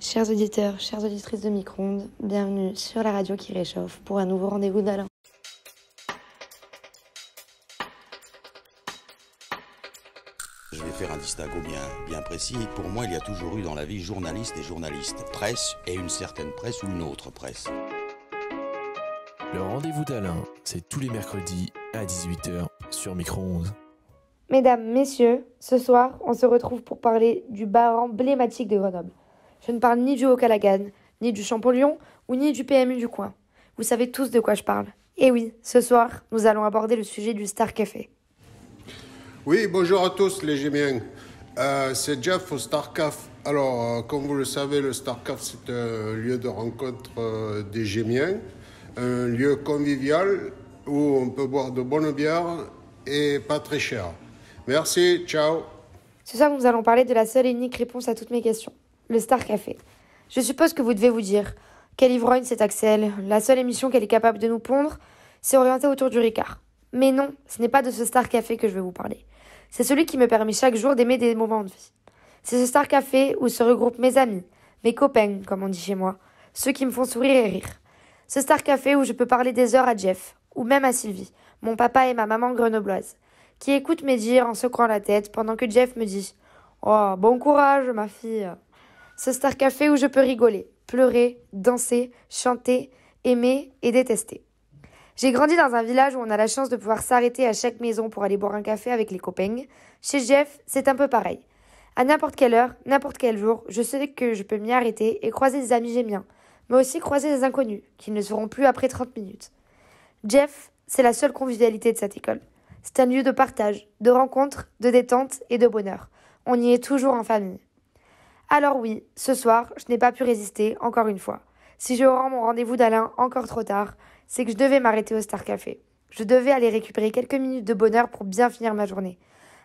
Chers auditeurs, chères auditrices de Micro-ondes, bienvenue sur la radio qui réchauffe pour un nouveau rendez-vous d'Alain. Je vais faire un distinguo bien précis. Pour moi, il y a toujours eu dans la vie journaliste et journaliste, presse et une certaine presse ou une autre presse. Le rendez-vous d'Alain, c'est tous les mercredis à 18h sur Micro-ondes. Mesdames, messieurs, ce soir, on se retrouve pour parler du bar emblématique de Grenoble. Je ne parle ni du Haut-Calagan, ni du Champollion, ou ni du PMU du coin. Vous savez tous de quoi je parle. Et oui, ce soir, nous allons aborder le sujet du Star Café. Oui, bonjour à tous les Gémiens. C'est Jeff au Star Caf. Alors, comme vous le savez, le Star Caf, c'est un lieu de rencontre des Gémiens, un lieu convivial où on peut boire de bonnes bières et pas très cher. Merci, ciao. Ce soir, nous allons parler de la seule et unique réponse à toutes mes questions, le Star Café. Je suppose que vous devez vous dire, quelle ivrogne c'est Axel, la seule émission qu'elle est capable de nous pondre, c'est orienté autour du Ricard. Mais non, ce n'est pas de ce Star Café que je vais vous parler. C'est celui qui me permet chaque jour d'aimer des moments de vie. C'est ce Star Café où se regroupent mes amis, mes copains, comme on dit chez moi, ceux qui me font sourire et rire. Ce Star Café où je peux parler des heures à Jeff, ou même à Sylvie, mon papa et ma maman grenobloise, qui écoutent mes dires en secouant la tête pendant que Jeff me dit « Oh, bon courage, ma fille !» Ce Star Café où je peux rigoler, pleurer, danser, chanter, aimer et détester. J'ai grandi dans un village où on a la chance de pouvoir s'arrêter à chaque maison pour aller boire un café avec les copains. Chez Jeff, c'est un peu pareil. À n'importe quelle heure, n'importe quel jour, je sais que je peux m'y arrêter et croiser des amis gémiens, mais aussi croiser des inconnus, qui ne seront plus après 30 minutes. Jeff, c'est la seule convivialité de cette école. C'est un lieu de partage, de rencontre, de détente et de bonheur. On y est toujours en famille. Alors oui, ce soir, je n'ai pas pu résister, encore une fois. Si je rends mon rendez-vous d'Alain encore trop tard, c'est que je devais m'arrêter au Star Café. Je devais aller récupérer quelques minutes de bonheur pour bien finir ma journée.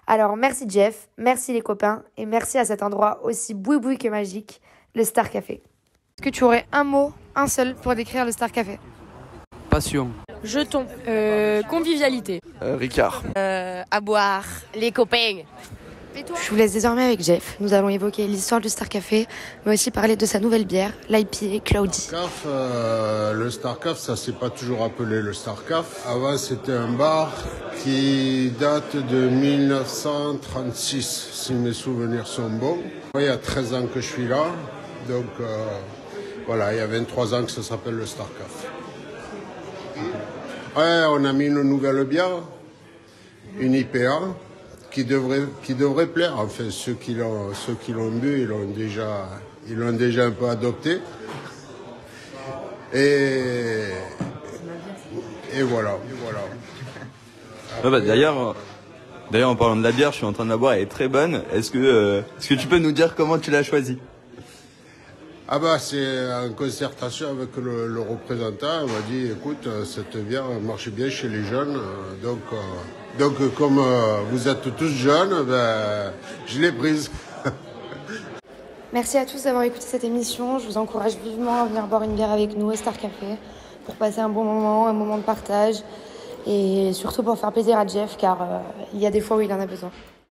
Alors merci Jeff, merci les copains, et merci à cet endroit aussi boui-boui que magique, le Star Café. Est-ce que tu aurais un mot, un seul, pour décrire le Star Café ? Passion. Jetons. Convivialité. Ricard. À boire. Les copains. Je vous laisse désormais avec Jeff. Nous allons évoquer l'histoire du Star Café, mais aussi parler de sa nouvelle bière, l'IPA Cloudy. Le Star Caf, ça s'est pas toujours appelé le Star Caf. Avant, c'était un bar qui date de 1936, si mes souvenirs sont bons. Il y a 13 ans que je suis là, donc voilà, il y a 23 ans que ça s'appelle le Star Caf. Ouais, on a mis une nouvelle bière, une IPA, qui devrait plaire. Enfin, ceux qui l'ont bu, ils l'ont déjà un peu adopté. Et voilà. Ouais, bah, d'ailleurs, en parlant de la bière, je suis en train de la boire, elle est très bonne. Est-ce que tu peux nous dire comment tu l'as choisie ? Ah bah c'est en concertation avec le représentant, on m'a dit écoute cette bière marche bien chez les jeunes, donc comme vous êtes tous jeunes, ben, je l'ai prise. Merci à tous d'avoir écouté cette émission. Je vous encourage vivement à venir boire une bière avec nous au Star Café pour passer un bon moment, un moment de partage et surtout pour faire plaisir à Jeff car il y a des fois où il en a besoin.